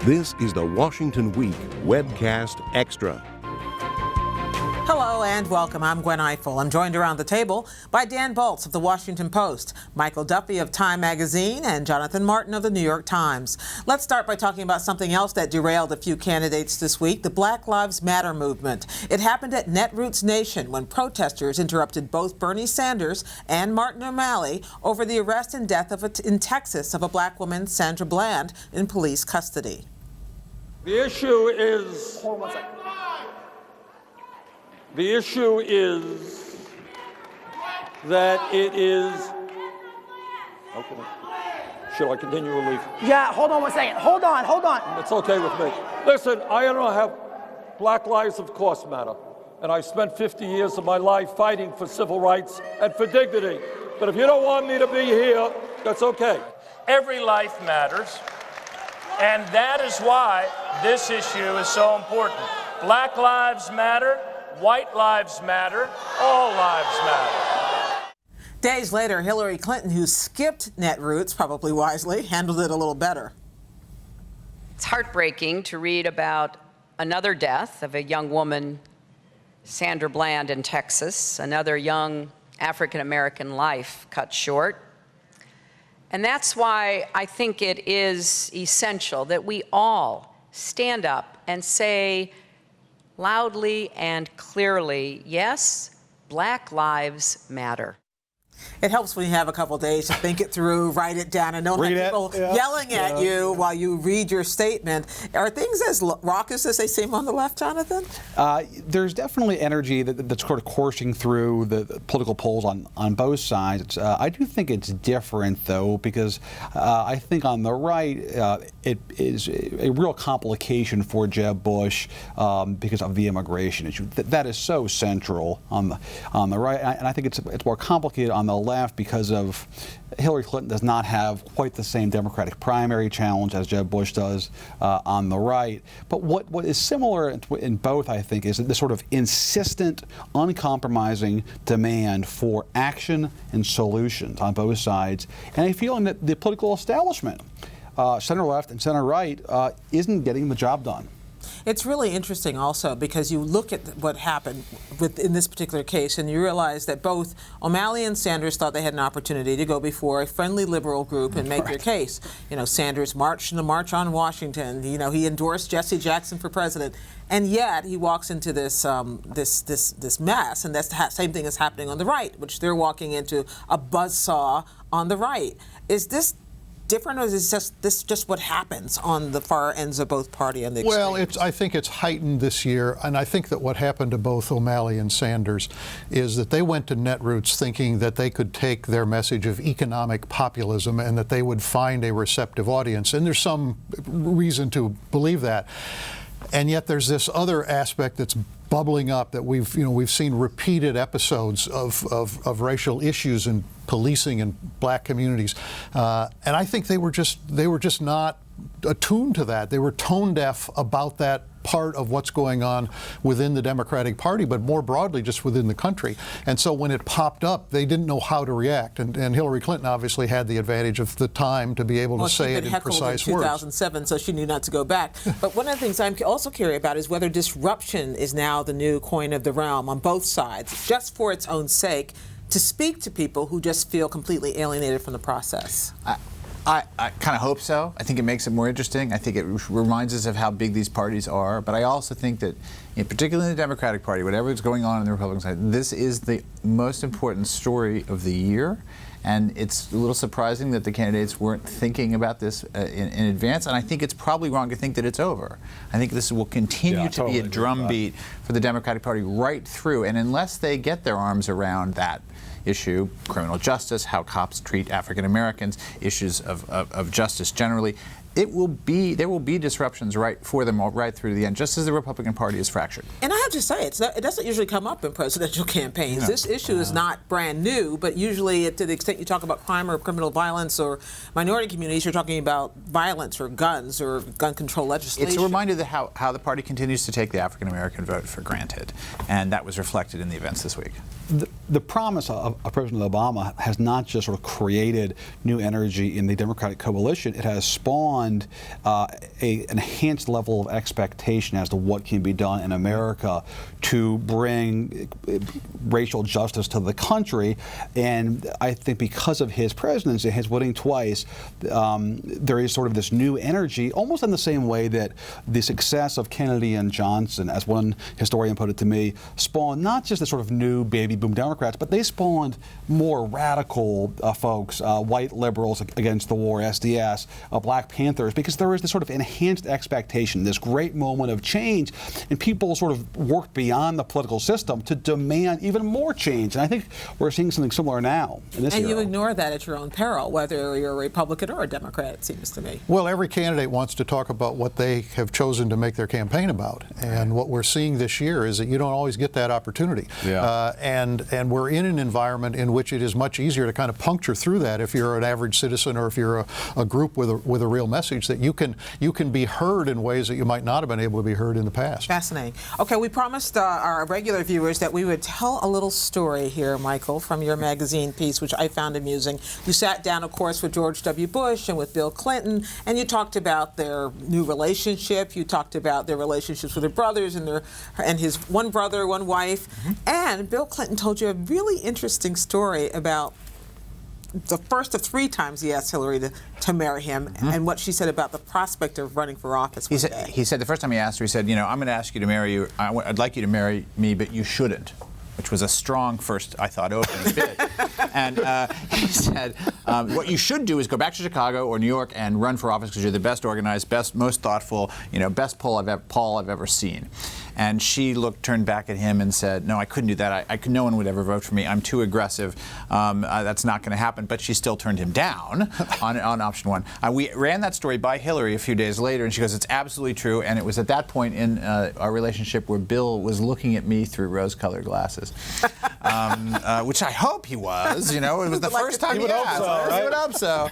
This is the Washington Week Webcast Extra. Hello and welcome. I'm Gwen Eiffel. I'm joined around the table by Dan Balz of the Washington Post, Michael Duffy of Time Magazine, and Jonathan Martin of the New York Times. Let's start by talking about something else that derailed a few candidates this week, the Black Lives Matter movement. It happened at Netroots Nation when protesters interrupted both Bernie Sanders and Martin O'Malley over the arrest and death in Texas of a black woman, Sandra Bland, in police custody. The issue is... Hold on 1 second. The issue is that it is... Okay. Should I continue or leave? Yeah, hold on 1 second. Hold on. It's okay with me. Listen, I don't have... Black lives, of course, matter. And I spent 50 years of my life fighting for civil rights and for dignity. But if you don't want me to be here, that's okay. Every life matters. And that is why this issue is so important. Black lives matter. White lives matter. All lives matter. Days later, Hillary Clinton, who skipped Netroots, probably wisely, handled it a little better. It's heartbreaking to read about another death of a young woman, Sandra Bland, in Texas, another young African-American life cut short. And that's why I think it is essential that we all stand up and say loudly and clearly, yes, Black lives matter. It helps when you have a couple days to think it through, write it down, and don't have people yelling at you while you read your statement. Are things as raucous as they seem on the left, Jonathan? There's definitely energy that's sort of coursing through the political polls on both sides. I do think it's different, though, because I think on the right, it is a real complication for Jeb Bush because of the immigration issue. That is so central on the right, and I think it's more complicated on the left because of Hillary Clinton does not have quite the same Democratic primary challenge as Jeb Bush does on the right. But what is similar in both, I think, is this sort of insistent, uncompromising demand for action and solutions on both sides, and a feeling that the political establishment, center left and center right, isn't getting the job done. It's really interesting also because you look at what happened in this particular case and you realize that both O'Malley and Sanders thought they had an opportunity to go before a friendly liberal group and make their case. You know, Sanders marched in the March on Washington. You know, he endorsed Jesse Jackson for president. And yet he walks into this this mess, and that's the same thing that's happening on the right, which they're walking into a buzzsaw on the right. Is this different, or is this just what happens on the far ends of both party and the extremes? Well, I think it's heightened this year, and I think that what happened to both O'Malley and Sanders is that they went to Netroots thinking that they could take their message of economic populism and that they would find a receptive audience, and there's some reason to believe that. And yet there's this other aspect that's bubbling up that we've seen repeated episodes of racial issues in policing in black communities, and I think they were just not attuned to that. They were tone deaf about that part of what's going on within the Democratic Party, but more broadly just within the country. And so when it popped up, they didn't know how to react. And Hillary Clinton obviously had the advantage of the time to be able to say it in precise words. In 2007, so she knew not to go back. But one of the things I'm also curious about is whether disruption is now the new coin of the realm on both sides, just for its own sake, to speak to people who just feel completely alienated from the process. I kind of hope so. I think it makes it more interesting. I think it reminds us of how big these parties are. But I also think that, particularly in the Democratic Party, whatever is going on the Republican side, this is the most important story of the year. And it's a little surprising that the candidates weren't thinking about this in advance. And I think it's probably wrong to think that it's over. I think this will continue to be a drumbeat for the Democratic Party right through. And unless they get their arms around that issue, criminal justice, how cops treat African Americans, issues of justice generally, there will be disruptions for them right through to the end, just as the Republican Party is fractured. And I have to say, it doesn't usually come up in presidential campaigns. No. This issue is not brand new, but usually to the extent you talk about crime or criminal violence or minority communities, you're talking about violence or guns or gun control legislation. It's a reminder that how the party continues to take the African American vote for granted, and that was reflected in the events this week. The promise of President Obama has not just sort of created new energy in the Democratic coalition, it has spawned spawned an enhanced level of expectation as to what can be done in America to bring racial justice to the country. And I think because of his presidency, his winning twice, there is sort of this new energy, almost in the same way that the success of Kennedy and Johnson, as one historian put it to me, spawned not just the sort of new baby boom Democrats, but they spawned more radical folks, white liberals against the war, SDS, Black Panthers, because there is this sort of enhanced expectation, this great moment of change, and people sort of worked beyond the political system to demand even more change. And I think we're seeing something similar now in this And era. you ignore that at your own peril, whether you're a Republican or a Democrat, it seems to me. Well, every candidate wants to talk about what they have chosen to make their campaign about. And what we're seeing this year is that you don't always get that opportunity. Yeah. And we're in an environment in which it is much easier to kind of puncture through that if you're an average citizen or if you're a group with a real message, that you can be heard in ways that you might not have been able to be heard in the past. Fascinating. Okay, we promised our regular viewers that we would tell a little story here, Michael, from your magazine piece, which I found amusing. You sat down, of course, with George W. Bush and with Bill Clinton, and you talked about their new relationship. You talked about their relationships with their brothers and his one brother, one wife. Mm-hmm. And Bill Clinton told you a really interesting story about the first of 3 times he asked Hillary to marry him, mm-hmm. and what she said about the prospect of running for office one day. He said the first time he asked her, he said, I'm going to ask you to marry you. I'd like you to marry me, but you shouldn't, which was a strong first, I thought, opening bid. And he said, what you should do is go back to Chicago or New York and run for office because you're the best organized, best, most thoughtful, best Paul I've ever seen. And she turned back at him and said, no, I couldn't do that. No one would ever vote for me. I'm too aggressive. That's not going to happen. But she still turned him down on option 1. We ran that story by Hillary a few days later, and she goes, it's absolutely true. And it was at that point in our relationship where Bill was looking at me through rose-colored glasses, which I hope he was. It was the first time he asked. I would hope so.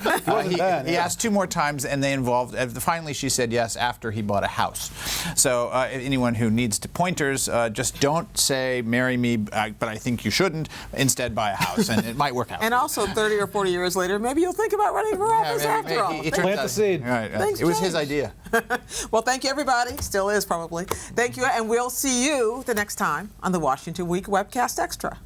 He asked 2 more times, and they involved, finally she said yes after he bought a house. So anyone who needs pointers, just don't say marry me, but I think you shouldn't. Instead, buy a house, and it might work out. And also, 30 or 40 years later, maybe you'll think about running for office after all. Plant the seed. Right, Things it was change. his idea. Well, thank you, everybody. Still is, probably. Thank you, and we'll see you the next time on the Washington Week Webcast Extra.